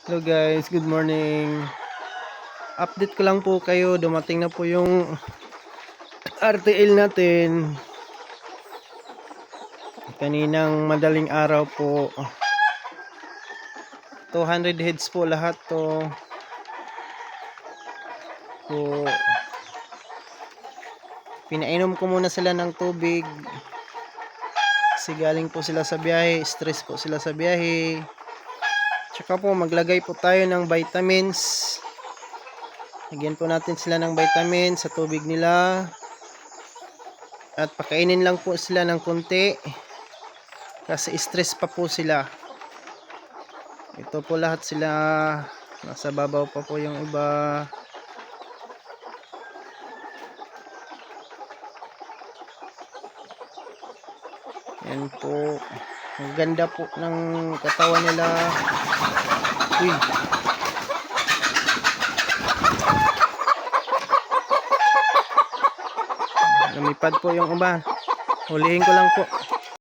Hello guys, good morning. Update ko lang po kayo, dumating na po yung RTL natin. Kaninang madaling araw po. 200 heads po lahat to. So, pinainom ko muna sila ng tubig. Kasi galing po sila sa biyahe, stress po sila sa biyahe. Tsaka po maglagay po tayo ng vitamins. Lagyan po natin sila ng vitamins sa tubig nila. At pakainin lang po sila ng konti. Kasi stress pa po sila. Ito po lahat sila. Nasa babaw pa po yung iba. Yan po. Ang ganda po ng katawan nila. Uy. Lumipad po yung iba. Hulihin ko lang po.